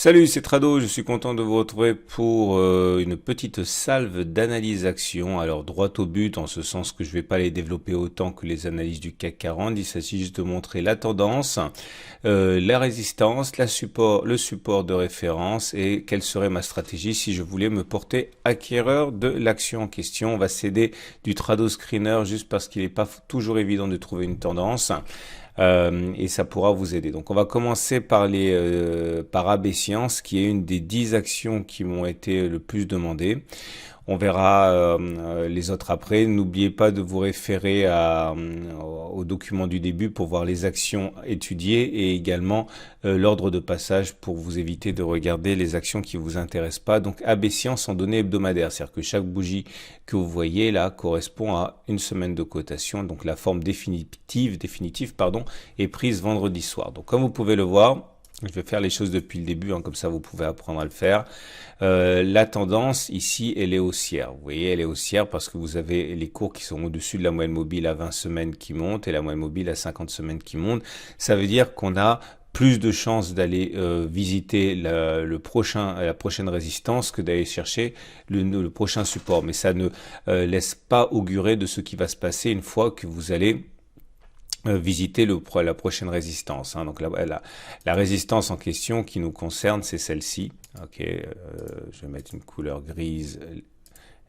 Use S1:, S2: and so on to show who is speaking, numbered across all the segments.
S1: Salut, c'est Trado, je suis content de vous retrouver pour une petite salve d'analyse action. Alors droit au but, en ce sens que je ne vais pas les développer autant que les analyses du CAC 40. Il s'agit juste de montrer la tendance, la résistance, le support de référence et quelle serait ma stratégie si je voulais me porter acquéreur de l'action en question. On va s'aider du Trado Screener juste parce qu'il n'est pas toujours évident de trouver une tendance. Et ça pourra vous aider. Donc on va commencer par par AB Science, qui est une des 10 actions qui m'ont été le plus demandées. On verra les autres après. N'oubliez pas de vous référer au document du début pour voir les actions étudiées et également l'ordre de passage pour vous éviter de regarder les actions qui vous intéressent pas. Donc AB Science en données hebdomadaires, c'est-à-dire que chaque bougie que vous voyez là correspond à une semaine de cotation. Donc la forme définitive est prise vendredi soir. Donc comme vous pouvez le voir, je vais faire les choses depuis le début, comme ça vous pouvez apprendre à le faire. La tendance ici, elle est haussière. Vous voyez, elle est haussière parce que vous avez les cours qui sont au-dessus de la moyenne mobile à 20 semaines qui monte et la moyenne mobile à 50 semaines qui monte. Ça veut dire qu'on a plus de chances d'aller visiter la prochaine résistance que d'aller chercher le prochain support. Mais ça ne laisse pas augurer de ce qui va se passer une fois que vous allez visiter la prochaine résistance. Donc la résistance en question qui nous concerne, c'est celle-ci. Ok, je vais mettre une couleur grise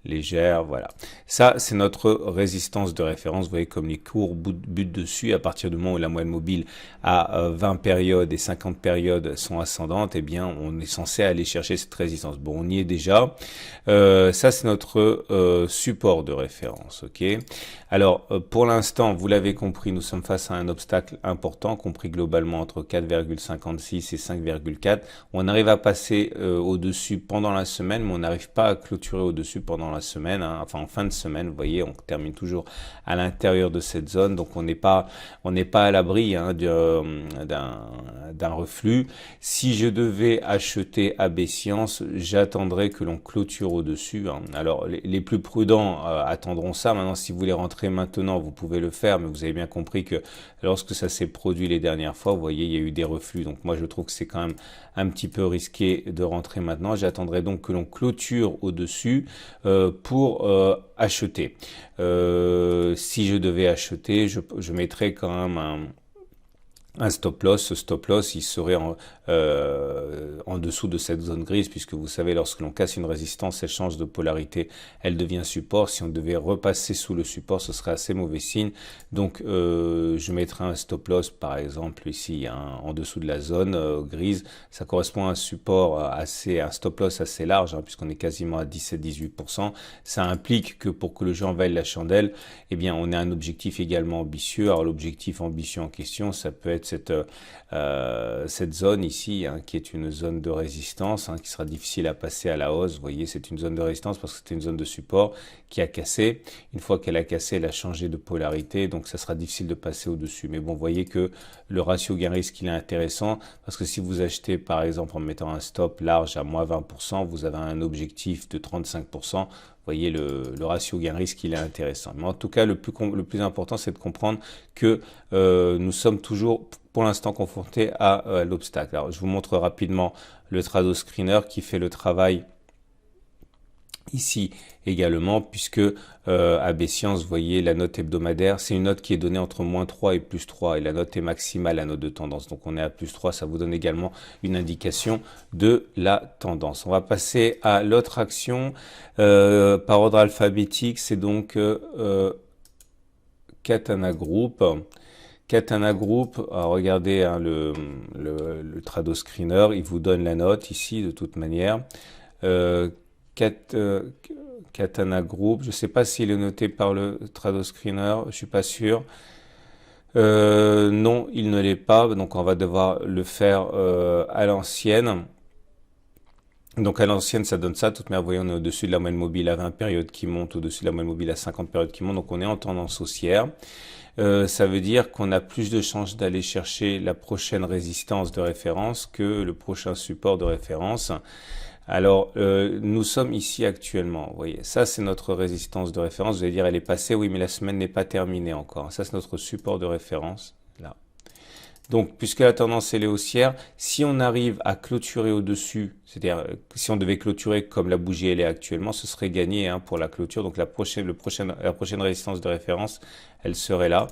S1: légère, voilà. Ça, c'est notre résistance de référence. Vous voyez comme les cours butent dessus. À partir du moment où la moyenne mobile à 20 périodes et 50 périodes sont ascendantes, eh bien, on est censé aller chercher cette résistance. Bon, on y est déjà. Ça, c'est notre support de référence. Ok. Alors, pour l'instant, vous l'avez compris, nous sommes face à un obstacle important, compris globalement entre 4,56 et 5,4. On arrive à passer au-dessus pendant la semaine, mais on n'arrive pas à clôturer au-dessus pendant la semaine, enfin en fin de semaine. Vous voyez, on termine toujours à l'intérieur de cette zone, donc on n'est pas à l'abri d'un reflux. Si je devais acheter AB Science, j'attendrais que l'on clôture au-dessus. Alors les plus prudents attendront ça. Maintenant, si vous voulez rentrer maintenant, vous pouvez le faire, mais vous avez bien compris que lorsque ça s'est produit les dernières fois, vous voyez, il y a eu des reflux. Donc moi, je trouve que c'est quand même un petit peu risqué de rentrer maintenant. J'attendrai donc que l'on clôture au-dessus pour acheter. Si je devais acheter, je mettrais quand même un stop loss. Ce stop loss, il serait en dessous de cette zone grise, puisque vous savez, lorsque l'on casse une résistance, elle change de polarité, elle devient support. Si on devait repasser sous le support, ce serait assez mauvais signe. Donc, je mettrais un stop loss, par exemple, ici, en dessous de la zone grise. Ça correspond à un support un stop loss assez large, puisqu'on est quasiment à 17-18%. Ça implique que pour que le jeu en vaille la chandelle, eh bien, on a un objectif également ambitieux. Alors, l'objectif ambitieux en question, ça peut être cette zone ici, qui est une zone de résistance, qui sera difficile à passer à la hausse. Vous voyez, c'est une zone de résistance parce que c'était une zone de support qui a cassé. Une fois qu'elle a cassé, elle a changé de polarité, donc ça sera difficile de passer au-dessus. Mais bon, vous voyez que le ratio gain-risque, il est intéressant parce que si vous achetez, par exemple, en mettant un stop large à moins 20%, vous avez un objectif de 35%. Vous voyez, le ratio gain-risque, il est intéressant. Mais en tout cas, le plus important, c'est de comprendre que nous sommes toujours, pour l'instant, confrontés à l'obstacle. Alors, je vous montre rapidement le Trado Screener qui fait le travail ici également, puisque AB Science, vous voyez, la note hebdomadaire, c'est une note qui est donnée entre moins 3 et plus 3, et la note est maximale, la note de tendance. Donc on est à plus 3, ça vous donne également une indication de la tendance. On va passer à l'autre action par ordre alphabétique, c'est donc Katana Group. Katana Group, regardez le Trado Screener, il vous donne la note ici de toute manière. Katana Group, je ne sais pas s'il est noté par le Trado Screener, je suis pas sûr. Non, il ne l'est pas, donc on va devoir le faire à l'ancienne. Donc à l'ancienne, ça donne ça. Toute manière, vous voyez, on est au-dessus de la moyenne mobile à 20 périodes qui monte, au-dessus de la moyenne mobile à 50 périodes qui monte, donc on est en tendance haussière. Ça veut dire qu'on a plus de chances d'aller chercher la prochaine résistance de référence que le prochain support de référence. Alors, nous sommes ici actuellement, vous voyez, ça c'est notre résistance de référence, vous allez dire elle est passée, oui mais la semaine n'est pas terminée encore, ça c'est notre support de référence, là. Donc, puisque la tendance elle est haussière, si on arrive à clôturer au-dessus, c'est-à-dire si on devait clôturer comme la bougie elle est actuellement, ce serait gagné hein, pour la clôture. Donc la prochaine résistance de référence, elle serait là.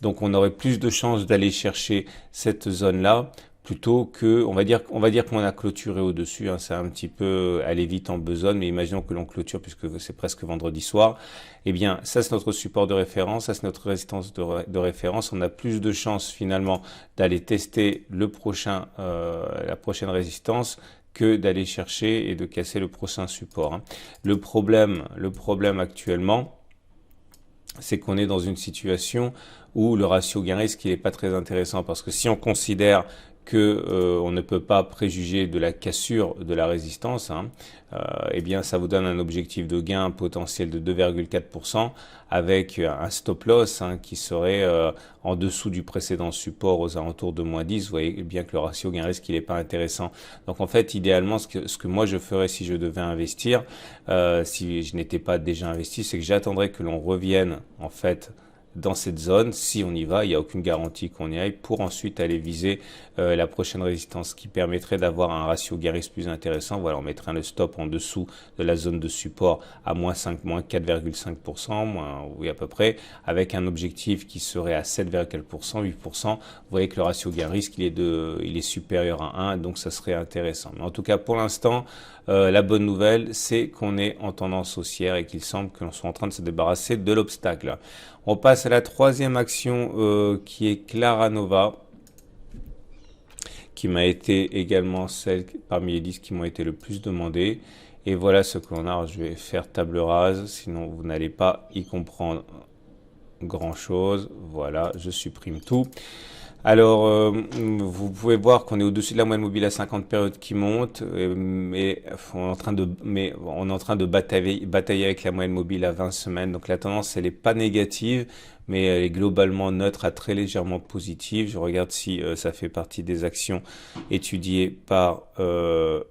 S1: Donc on aurait plus de chances d'aller chercher cette zone-là plutôt que, on va dire qu'on a clôturé au-dessus, hein, c'est un petit peu aller vite en besogne, mais imaginons que l'on clôture puisque c'est presque vendredi soir. Eh bien, ça c'est notre support de référence, ça c'est notre résistance de référence. On a plus de chances finalement d'aller tester la prochaine résistance que d'aller chercher et de casser le prochain support. Hein. Le problème actuellement, c'est qu'on est dans une situation où le ratio gain-risque il n'est pas très intéressant parce que si on considère que on ne peut pas préjuger de la cassure de la résistance, hein, eh bien ça vous donne un objectif de gain potentiel de 2,4% avec un stop loss hein, qui serait en dessous du précédent support aux alentours de -10. Vous voyez bien que le ratio gain-risque il n'est pas intéressant. Donc en fait idéalement ce que moi je ferais si je devais investir, si je n'étais pas déjà investi, c'est que j'attendrais que l'on revienne en fait dans cette zone, si on y va, il n'y a aucune garantie qu'on y aille, pour ensuite aller viser la prochaine résistance qui permettrait d'avoir un ratio gain-risque plus intéressant. Voilà, on mettrait le stop en dessous de la zone de support à -4,5%, oui à peu près, avec un objectif qui serait à 7,4%, 8%. Vous voyez que le ratio gain-risque il est supérieur à 1, donc ça serait intéressant. Mais en tout cas, pour l'instant, la bonne nouvelle, c'est qu'on est en tendance haussière et qu'il semble que l'on soit en train de se débarrasser de l'obstacle. On passe à la troisième action qui est Claranova, qui m'a été également celle parmi les 10 qui m'ont été le plus demandées. Et voilà ce que l'on a. Alors, je vais faire table rase, sinon vous n'allez pas y comprendre grand chose. Voilà, je supprime tout. Alors, vous pouvez voir qu'on est au-dessus de la moyenne mobile à 50 périodes qui monte, mais on est en train de batailler avec la moyenne mobile à 20 semaines. Donc la tendance, elle n'est pas négative, mais elle est globalement neutre à très légèrement positive. Je regarde si ça fait partie des actions étudiées par le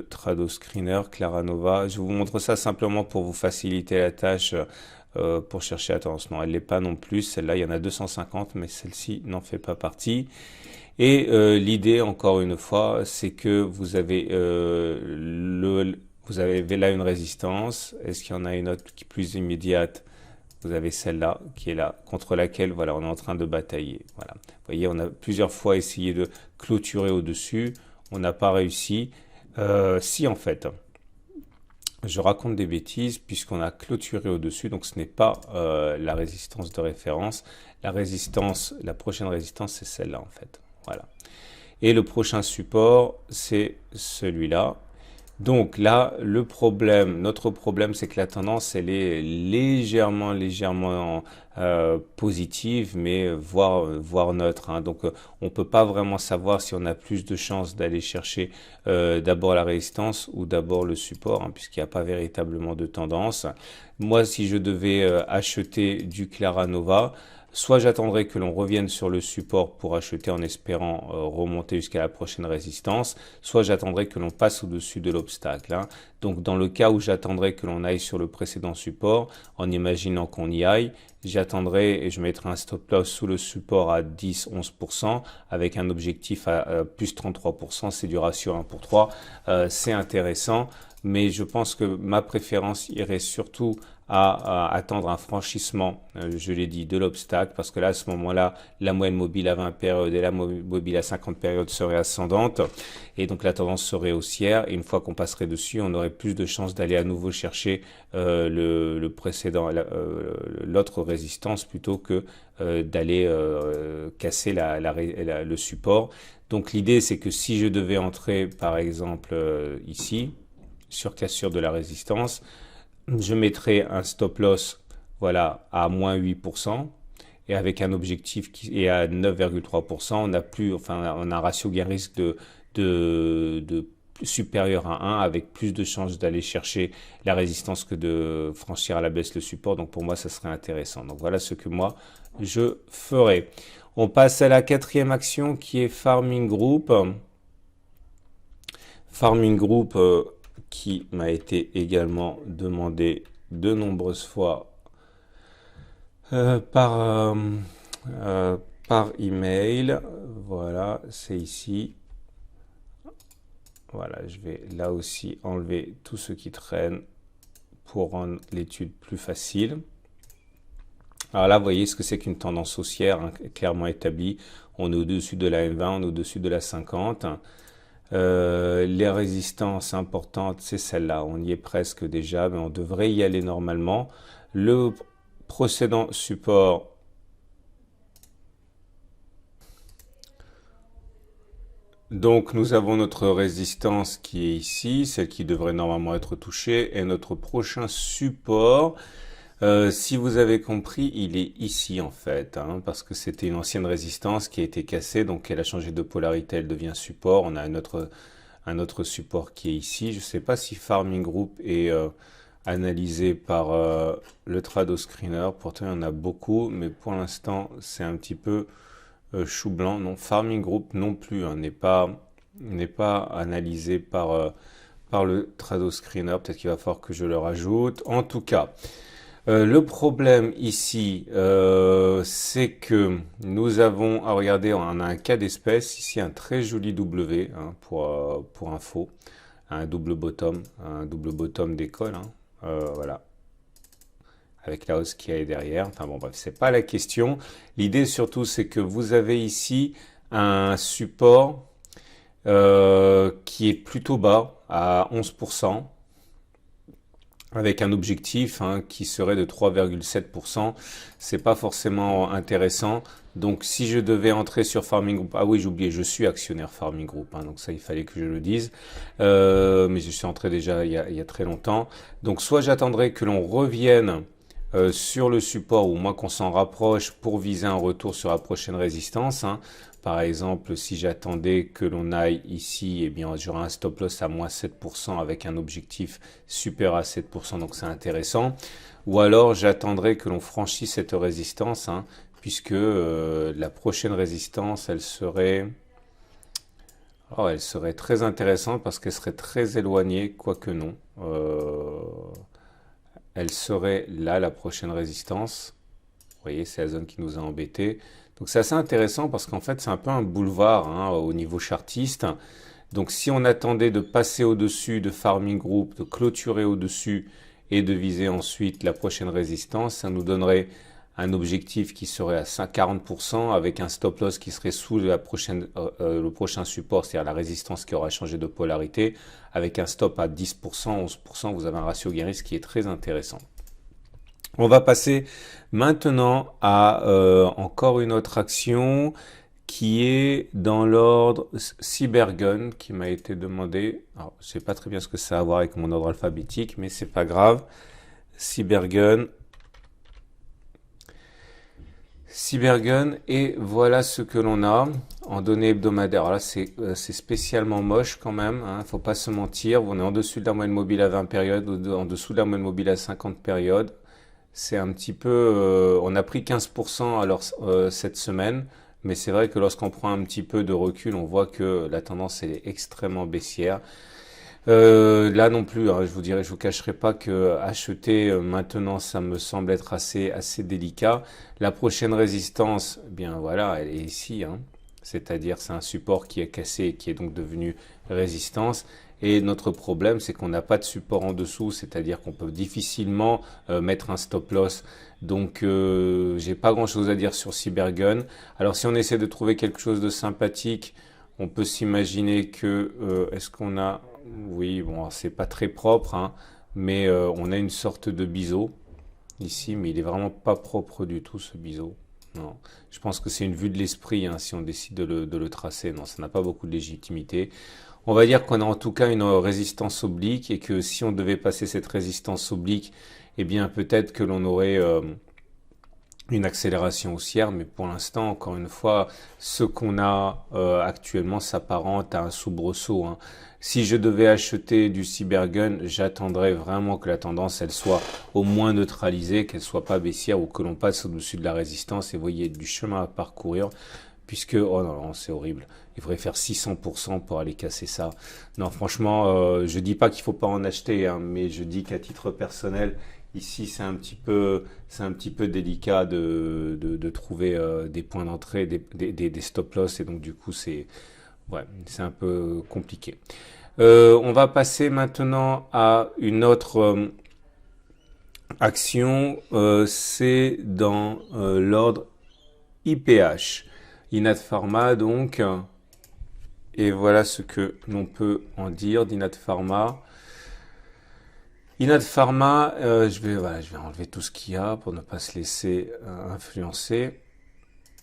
S1: Trado Screener, Claranova. Je vous montre ça simplement pour vous faciliter la tâche. Pour chercher la tendance. Non, elle l'est pas non plus. Celle-là, il y en a 250, mais celle-ci n'en fait pas partie. Et l'idée, encore une fois, c'est que vous avez là une résistance. Est-ce qu'il y en a une autre qui est plus immédiate? Vous avez celle-là qui est là, contre laquelle voilà, on est en train de batailler. Voilà. Vous voyez, on a plusieurs fois essayé de clôturer au-dessus. On n'a pas réussi. Si en fait. Je raconte des bêtises puisqu'on a clôturé au-dessus, donc ce n'est pas la résistance de référence. La prochaine résistance, c'est celle-là en fait. Voilà. Et le prochain support, c'est celui-là. Donc là, notre problème, c'est que la tendance, elle est légèrement positive, mais voire neutre. Hein. Donc, on peut pas vraiment savoir si on a plus de chances d'aller chercher d'abord la résistance ou d'abord le support, hein, puisqu'il n'y a pas véritablement de tendance. Moi, si je devais acheter du Claranova, soit j'attendrai que l'on revienne sur le support pour acheter en espérant remonter jusqu'à la prochaine résistance, soit j'attendrai que l'on passe au-dessus de l'obstacle. Hein. Donc dans le cas où j'attendrai que l'on aille sur le précédent support, en imaginant qu'on y aille, j'attendrai et je mettrai un stop loss sous le support à 10-11% avec un objectif à plus 33%, c'est du ratio 1 pour 3, c'est intéressant. Mais je pense que ma préférence irait surtout à attendre un franchissement, je l'ai dit, de l'obstacle, parce que là, à ce moment-là, la moyenne mobile à 20 périodes et la moyenne mobile à 50 périodes serait ascendante, et donc la tendance serait haussière, et une fois qu'on passerait dessus, on aurait plus de chances d'aller à nouveau chercher l'autre résistance plutôt que d'aller casser le support. Donc l'idée, c'est que si je devais entrer, par exemple, ici, sur cassure de la résistance, je mettrai un stop loss voilà, à -8% et avec un objectif qui est à 9,3%. On a un ratio gain risque de supérieur à 1 avec plus de chances d'aller chercher la résistance que de franchir à la baisse le support. Donc pour moi, ça serait intéressant. Donc voilà ce que moi, je ferai. On passe à la quatrième action qui est Farming Group. Farming Group qui m'a été également demandé de nombreuses fois par par email. Voilà, c'est ici. Voilà, je vais là aussi enlever tout ce qui traîne pour rendre l'étude plus facile. Alors là, vous voyez ce que c'est qu'une tendance haussière, hein, clairement établie. On est au-dessus de la M20, on est au-dessus de la 50. Les résistances importantes, c'est celle-là. On y est presque déjà, mais on devrait y aller normalement. Le précédent support, donc nous avons notre résistance qui est ici, celle qui devrait normalement être touchée, et notre prochain support, si vous avez compris, il est ici en fait, hein, parce que c'était une ancienne résistance qui a été cassée, donc elle a changé de polarité, elle devient support. On a un autre support qui est ici. Je ne sais pas si Farming Group est analysé par le Trado Screener, pourtant il y en a beaucoup, mais pour l'instant c'est un petit peu chou blanc. Non, Farming Group non plus, hein, n'est pas analysé par le Trado Screener. Peut-être qu'il va falloir que je le rajoute. En tout cas, le problème ici, c'est que nous avons, à regarder, on a un cas d'espèce, ici un très joli W, hein, pour info, un double bottom d'école, hein, voilà, avec la hausse qui est derrière. Enfin bon, bref, c'est pas la question. L'idée surtout, c'est que vous avez ici un support qui est plutôt bas, à 11%. Avec un objectif, hein, qui serait de 3,7%. C'est pas forcément intéressant. Donc si je devais entrer sur Farming Group, ah oui j'ai oublié, je suis actionnaire Farming Group, hein, donc ça il fallait que je le dise, mais je suis entré déjà il y a très longtemps. Donc soit j'attendrai que l'on revienne sur le support, ou moins qu'on s'en rapproche pour viser un retour sur la prochaine résistance, hein. Par exemple, si j'attendais que l'on aille ici, eh bien, j'aurai un stop loss à moins 7% avec un objectif supérieur à 7%, donc c'est intéressant. Ou alors, j'attendrai que l'on franchisse cette résistance, hein, puisque la prochaine résistance, elle serait très intéressante parce qu'elle serait très éloignée, quoique non. Elle serait là, la prochaine résistance. Vous voyez, c'est la zone qui nous a embêtés. Donc c'est assez intéressant parce qu'en fait c'est un peu un boulevard, hein, au niveau chartiste. Donc si on attendait de passer au-dessus de Farming Group, de clôturer au-dessus et de viser ensuite la prochaine résistance, ça nous donnerait un objectif qui serait à 40% avec un stop loss qui serait sous le prochain support, c'est-à-dire la résistance qui aura changé de polarité, avec un stop à 10%, 11%, vous avez un ratio gain-risque qui est très intéressant. On va passer maintenant à encore une autre action qui est dans l'ordre Cybergun qui m'a été demandé. Alors, je sais pas très bien ce que ça a à voir avec mon ordre alphabétique, mais c'est pas grave. Cybergun. Et voilà ce que l'on a en données hebdomadaires. Alors là, c'est spécialement moche quand même, hein, faut pas se mentir. On est en dessous de la moyenne mobile à 20 périodes, en dessous de la moyenne mobile à 50 périodes. C'est un petit peu, on a pris 15% alors cette semaine, mais c'est vrai que lorsqu'on prend un petit peu de recul, on voit que la tendance est extrêmement baissière. Là non plus, hein, je vous cacherai pas que acheter maintenant, ça me semble être assez délicat. La prochaine résistance, eh bien voilà, elle est ici, hein. C'est-à-dire c'est un support qui est cassé et qui est donc devenu résistance. Et notre problème, c'est qu'on n'a pas de support en dessous, c'est-à-dire qu'on peut difficilement mettre un stop loss. Donc, j'ai pas grand-chose à dire sur Cybergun. Alors, si on essaie de trouver quelque chose de sympathique, on peut s'imaginer que, est-ce qu'on a, oui, bon, c'est pas très propre, hein, mais on a une sorte de biseau ici, mais il est vraiment pas propre du tout ce biseau. Non, je pense que c'est une vue de l'esprit, hein, si on décide de le tracer. Non, ça n'a pas beaucoup de légitimité. On va dire qu'on a en tout cas une résistance oblique et que si on devait passer cette résistance oblique, eh bien peut-être que l'on aurait une accélération haussière, mais pour l'instant, encore une fois, ce qu'on a actuellement s'apparente à un soubresaut, hein. Si je devais acheter du Cybergun, j'attendrais vraiment que la tendance elle soit au moins neutralisée, qu'elle soit pas baissière ou que l'on passe au-dessus de la résistance. Et vous voyez, du chemin à parcourir. Puisque, oh non, non c'est horrible. Il faudrait faire 600% pour aller casser ça. Non, franchement, je dis pas qu'il faut pas en acheter, hein, mais je dis qu'à titre personnel, Ici, c'est un petit peu délicat de trouver des points d'entrée, des stop loss, et donc du coup, ouais, c'est un peu compliqué. On va passer maintenant à une autre action, c'est dans l'ordre IPH, Inat Pharma donc, et voilà ce que l'on peut en dire d'Inat Pharma. Inat Pharma, voilà, je vais enlever tout ce qu'il y a pour ne pas se laisser influencer.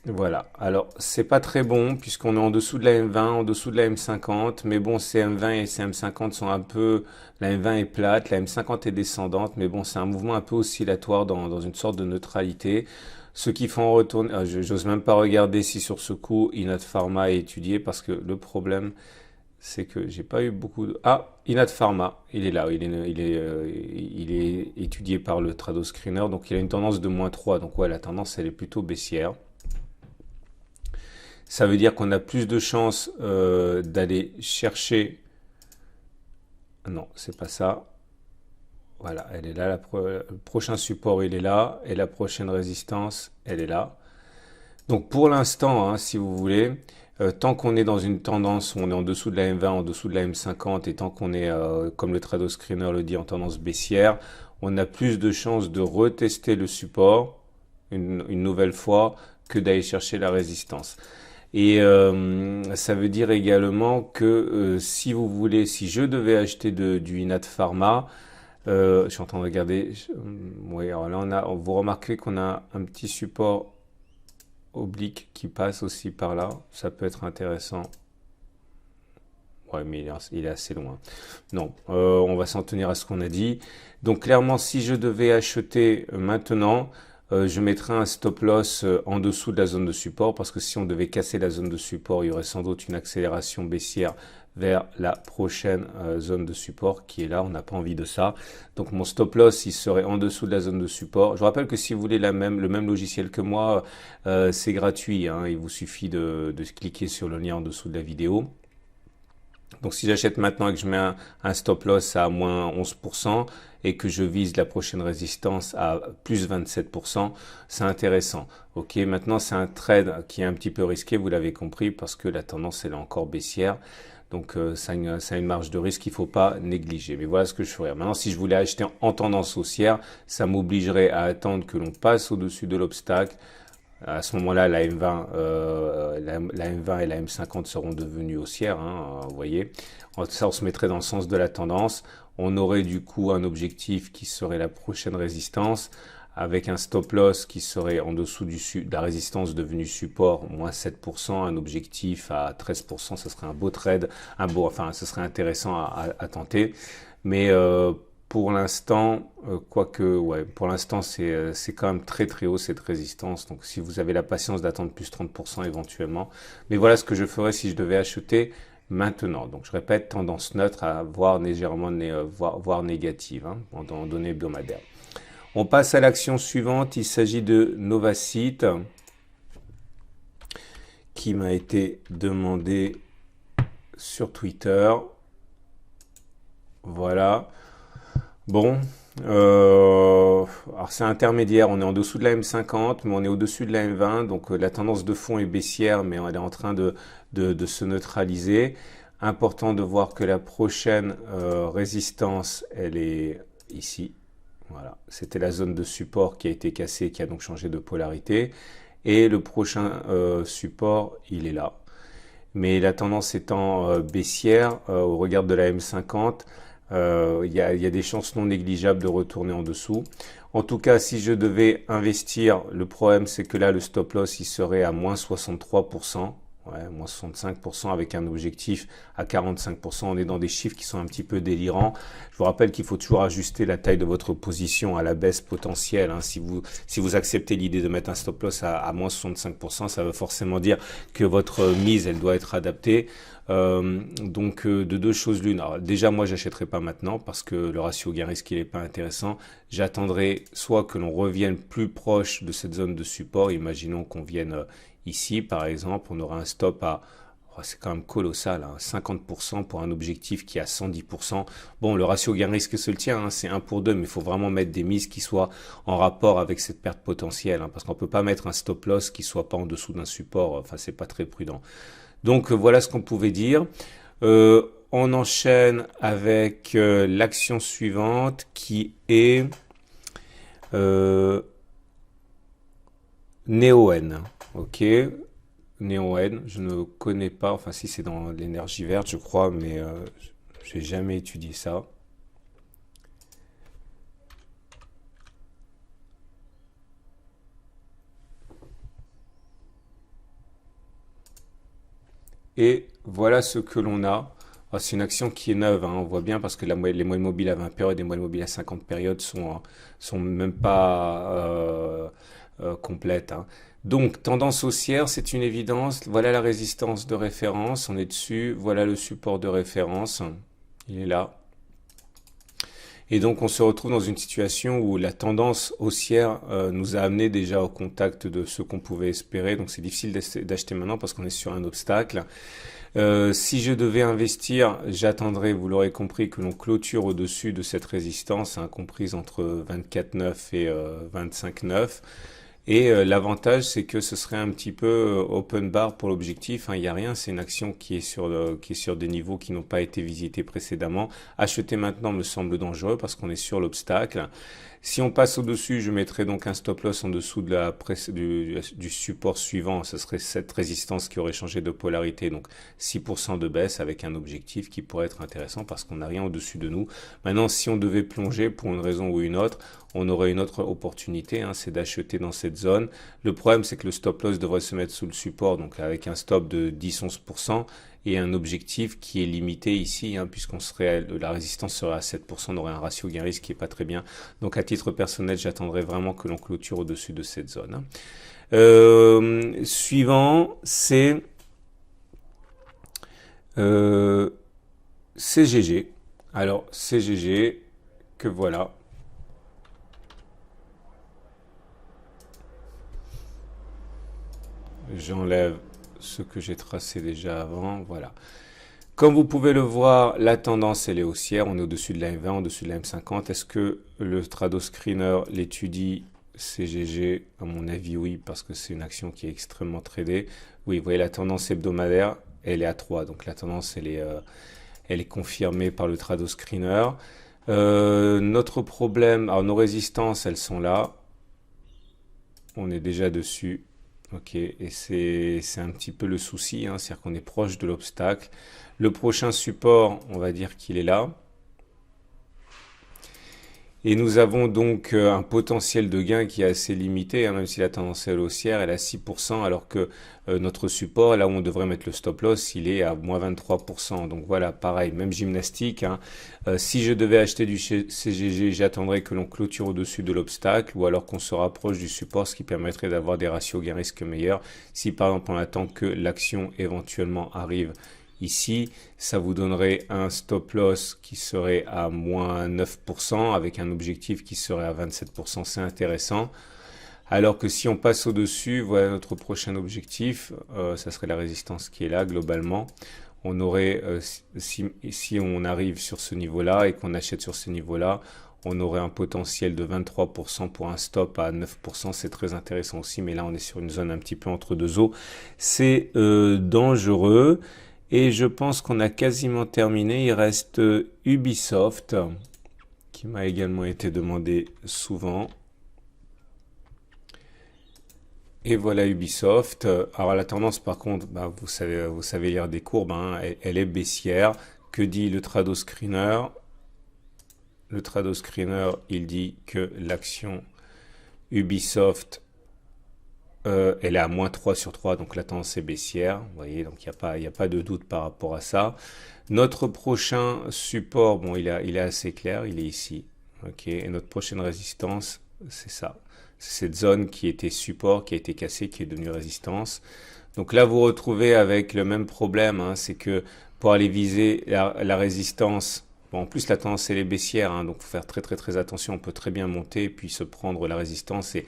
S1: Voilà, alors c'est pas très bon puisqu'on est en dessous de la M20, en dessous de la M50, mais bon, ces M20 et ces M50 sont un peu, la M20 est plate, la M50 est descendante, mais bon, c'est un mouvement un peu oscillatoire dans une sorte de neutralité. Ce qui font retourner, j'ose même pas regarder si sur ce coup Inat Pharma est étudié parce que le problème c'est que j'ai pas eu beaucoup de... Ah, Inat Pharma, il est là, il est étudié par le Trado Screener, donc il a une tendance de -3, donc ouais, la tendance elle est plutôt baissière. Ça veut dire qu'on a plus de chances d'aller chercher... Non, c'est pas ça. Voilà, elle est là, le prochain support il est là, et la prochaine résistance elle est là. Donc pour l'instant, hein, si vous voulez, tant qu'on est dans une tendance où on est en dessous de la M20, en dessous de la M50, et tant qu'on est, comme le Trado Screener le dit, en tendance baissière, on a plus de chances de retester le support une nouvelle fois que d'aller chercher la résistance. Et ça veut dire également que si vous voulez, si je devais acheter du Inat Pharma, je suis en train de regarder, oui, alors là vous remarquez qu'on a un petit support oblique qui passe aussi par là, ça peut être intéressant. Ouais, mais il est assez loin. Non, on va s'en tenir à ce qu'on a dit. Donc clairement, si je devais acheter maintenant, je mettrais un stop loss en dessous de la zone de support, parce que si on devait casser la zone de support, il y aurait sans doute une accélération baissière vers la prochaine zone de support qui est là. On n'a pas envie de ça. Donc mon stop loss, il serait en dessous de la zone de support. Je vous rappelle que si vous voulez le même logiciel que moi, c'est gratuit, hein. Il vous suffit de cliquer sur le lien en dessous de la vidéo. Donc si j'achète maintenant et que je mets un stop loss à moins 11% et que je vise la prochaine résistance à plus 27%, c'est intéressant. Ok, maintenant c'est un trade qui est un petit peu risqué, vous l'avez compris, parce que la tendance elle est encore baissière. Donc ça a une marge de risque qu'il ne faut pas négliger. Mais voilà ce que je ferais. Maintenant, si je voulais acheter en tendance haussière, ça m'obligerait à attendre que l'on passe au-dessus de l'obstacle. À ce moment-là, la M20, la M20 et la M50 seront devenues haussières, hein, vous voyez. Ça, on se mettrait dans le sens de la tendance. On aurait du coup un objectif qui serait la prochaine résistance, avec un stop loss qui serait en dessous de la résistance devenue support, moins 7%, un objectif à 13%, ce serait un beau trade, enfin, ce serait intéressant à tenter. Mais pour l'instant, quoique, ouais, pour l'instant, c'est quand même très très haut cette résistance. Donc, si vous avez la patience d'attendre plus 30% éventuellement. Mais voilà ce que je ferais si je devais acheter maintenant. Donc, je répète, tendance neutre à voir légèrement, voire négative, hein, en données hebdomadaires. On passe à l'action suivante. Il s'agit de Novacite, qui m'a été demandé sur Twitter. Voilà. Bon, alors c'est intermédiaire, on est en dessous de la M50, mais on est au-dessus de la M20, donc la tendance de fond est baissière, mais elle est en train de se neutraliser. Important de voir que la prochaine résistance, elle est ici. Voilà, c'était la zone de support qui a été cassée, qui a donc changé de polarité. Et le prochain support, il est là. Mais la tendance étant baissière, au regard de la M50, il y a des chances non négligeables de retourner en dessous. En tout cas, si je devais investir, le problème c'est que là, le stop loss, il serait à moins 63%. Ouais, moins 65% avec un objectif à 45%. On est dans des chiffres qui sont un petit peu délirants. Je vous rappelle qu'il faut toujours ajuster la taille de votre position à la baisse potentielle, hein. Si vous acceptez l'idée de mettre un stop loss à moins 65%, ça veut forcément dire que votre mise, elle doit être adaptée. Donc de deux choses l'une. Alors, déjà, moi, j'achèterai pas maintenant parce que le ratio gain-risque, il est pas intéressant. J'attendrai soit que l'on revienne plus proche de cette zone de support. Imaginons qu'on vienne ici, par exemple, on aura un stop à Oh, c'est quand même colossal, hein, 50% pour un objectif qui a 110%. Bon, le ratio gain-risque se le tient, hein, c'est 1 pour 2, mais il faut vraiment mettre des mises qui soient en rapport avec cette perte potentielle, hein, parce qu'on peut pas mettre un stop loss qui soit pas en dessous d'un support, enfin c'est pas très prudent. Donc voilà ce qu'on pouvait dire. On enchaîne avec l'action suivante qui est Neoen. Ok, Neoen, je ne connais pas, enfin si c'est dans l'énergie verte je crois, mais j'ai jamais étudié ça. Et voilà ce que l'on a. Ah, c'est une action qui est neuve, hein, on voit bien parce que les moyennes mobiles à 20 périodes et les moyennes mobiles à 50 périodes sont même pas complètes, hein. Donc, tendance haussière, c'est une évidence. Voilà la résistance de référence, on est dessus. Voilà le support de référence, il est là. Et donc on se retrouve dans une situation où la tendance haussière nous a amené déjà au contact de ce qu'on pouvait espérer. Donc c'est difficile d'acheter maintenant parce qu'on est sur un obstacle. Si je devais investir, j'attendrais, vous l'aurez compris, que l'on clôture au-dessus de cette résistance, hein, comprise entre 24,9 et 25,9. Et l'avantage, c'est que ce serait un petit peu open bar pour l'objectif, hein, il n'y a rien, c'est une action qui est sur des niveaux qui n'ont pas été visités précédemment. Acheter maintenant me semble dangereux parce qu'on est sur l'obstacle. Si on passe au-dessus, je mettrai donc un stop loss en dessous de du support suivant. Ce serait cette résistance qui aurait changé de polarité. Donc 6% de baisse avec un objectif qui pourrait être intéressant parce qu'on n'a rien au-dessus de nous. Maintenant, si on devait plonger pour une raison ou une autre, on aurait une autre opportunité, hein, c'est d'acheter dans cette zone. Le problème, c'est que le stop loss devrait se mettre sous le support, donc avec un stop de 10-11%. Et un objectif qui est limité ici, hein, la résistance serait à 7%, on aurait un ratio gain-risque qui est pas très bien. Donc à titre personnel, j'attendrai vraiment que l'on clôture au-dessus de cette zone, hein. Suivant, c'est CGG. Alors CGG, que voilà. J'enlève ce que j'ai tracé déjà avant, voilà. Comme vous pouvez le voir, la tendance elle est haussière, on est au-dessus de la M20, au-dessus de la M50. Est-ce que le Stratoscreener l'étudie? CGG, à mon avis oui, parce que c'est une action qui est extrêmement tradée. Oui, vous voyez la tendance hebdomadaire, elle est à 3, donc la tendance elle est confirmée par le Stratoscreener. Notre problème, alors nos résistances elles sont là, on est déjà dessus. Ok, et c'est un petit peu le souci, hein, c'est-à-dire qu'on est proche de l'obstacle. Le prochain support, on va dire qu'il est là. Et nous avons donc un potentiel de gain qui est assez limité, hein, même si la tendance est haussière, elle est à 6%, alors que notre support, là où on devrait mettre le stop loss, il est à moins 23%. Donc voilà, pareil, même gymnastique, hein. Si je devais acheter du CGG, j'attendrais que l'on clôture au-dessus de l'obstacle, ou alors qu'on se rapproche du support, ce qui permettrait d'avoir des ratios gain-risque meilleurs. Si par exemple on attend que l'action éventuellement arrive ici, ça vous donnerait un stop loss qui serait à moins 9% avec un objectif qui serait à 27%. C'est intéressant. Alors que si on passe au-dessus, voilà notre prochain objectif. Ça serait la résistance qui est là globalement. On aurait, si on arrive sur ce niveau-là et qu'on achète sur ce niveau-là, on aurait un potentiel de 23% pour un stop à 9%. C'est très intéressant aussi, mais là on est sur une zone un petit peu entre deux eaux. C'est dangereux. Et je pense qu'on a quasiment terminé. Il reste Ubisoft, qui m'a également été demandé souvent. Et voilà Ubisoft. Alors la tendance par contre, bah, vous savez lire des courbes, hein, elle est baissière. Que dit le Stratoscreener? Le Stratoscreener, il dit que l'action Ubisoft elle est à moins 3 sur 3, donc la tendance est baissière. Vous voyez, donc il n'y a pas de doute par rapport à ça. Notre prochain support, bon, il est assez clair, il est ici. Ok, et notre prochaine résistance, c'est ça. C'est cette zone qui était support, qui a été cassée, qui est devenue résistance. Donc là, vous retrouvez avec le même problème, hein, c'est que pour aller viser la résistance, bon, en plus la tendance elle est baissière, hein, donc il faut faire très très très attention. On peut très bien monter et puis se prendre la résistance et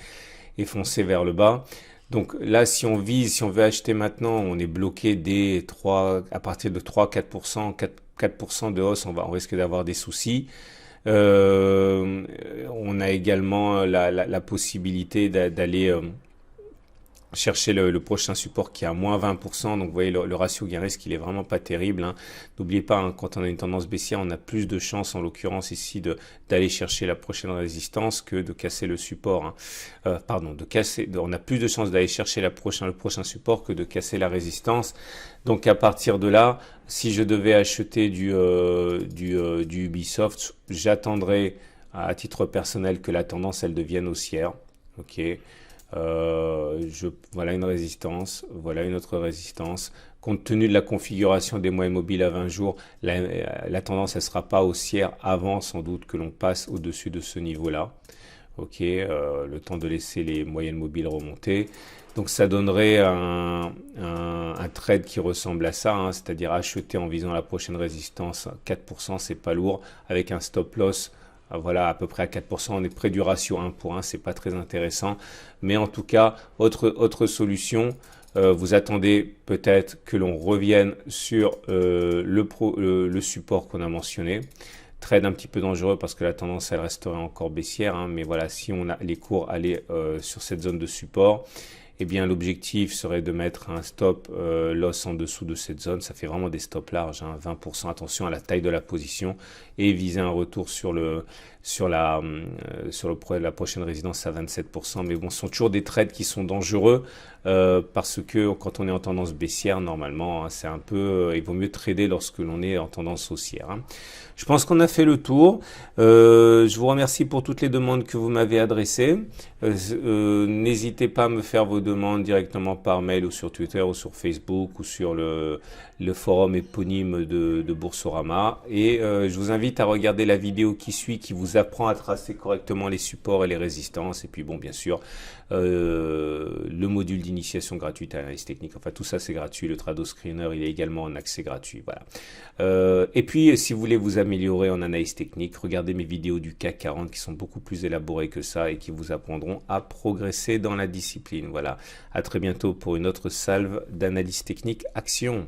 S1: foncer vers le bas. Donc là, si on vise, si on veut acheter maintenant, on est bloqué dès 3, à partir de 3-4%, 4% de hausse, on risque d'avoir des soucis. On a également la possibilité d'aller chercher le prochain support qui est à moins 20%. Donc vous voyez, le ratio gain-risque, il est vraiment pas terrible, hein. N'oubliez pas, hein, quand on a une tendance baissière, on a plus de chances, en l'occurrence ici, d'aller chercher la prochaine résistance que de casser le support, hein. On a plus de chances d'aller chercher le prochain support que de casser la résistance. Donc à partir de là, si je devais acheter du Ubisoft, j'attendrai à titre personnel que la tendance, elle devienne haussière. Ok. Voilà une résistance, voilà une autre résistance. Compte tenu de la configuration des moyennes mobiles à 20 jours, la tendance, elle sera pas haussière avant sans doute que l'on passe au-dessus de ce niveau-là. Ok, le temps de laisser les moyennes mobiles remonter. Donc ça donnerait un trade qui ressemble à ça, hein, c'est-à-dire acheter en visant la prochaine résistance 4%, c'est pas lourd, avec un stop loss. Voilà, à peu près à 4%, on est près du ratio 1 pour 1, c'est pas très intéressant. Mais en tout cas, autre solution, vous attendez peut-être que l'on revienne sur le support qu'on a mentionné. Trade un petit peu dangereux parce que la tendance, elle resterait encore baissière, hein, mais voilà, si on a les cours aller sur cette zone de support, eh bien l'objectif serait de mettre un stop loss en dessous de cette zone. Ça fait vraiment des stops larges, hein, 20%. Attention à la taille de la position et viser un retour sur la prochaine résidence à 27%. Mais bon, ce sont toujours des trades qui sont dangereux parce que quand on est en tendance baissière, normalement, hein, c'est un peu, il vaut mieux trader lorsque l'on est en tendance haussière, hein. Je pense qu'on a fait le tour. Je vous remercie pour toutes les demandes que vous m'avez adressées. N'hésitez pas à me faire vos demandes directement par mail ou sur Twitter ou sur Facebook ou sur le forum éponyme de Boursorama. Et je vous invite à regarder la vidéo qui suit, qui vous apprend à tracer correctement les supports et les résistances. Et puis bon, bien sûr, le module d'initiation gratuite à l'analyse technique. Enfin, tout ça, c'est gratuit. Le Trado Screener, il est également en accès gratuit. Voilà. Et puis, si vous voulez vous améliorer en analyse technique, regardez mes vidéos du CAC 40 qui sont beaucoup plus élaborées que ça et qui vous apprendront à progresser dans la discipline. Voilà. À très bientôt pour une autre salve d'analyse technique action.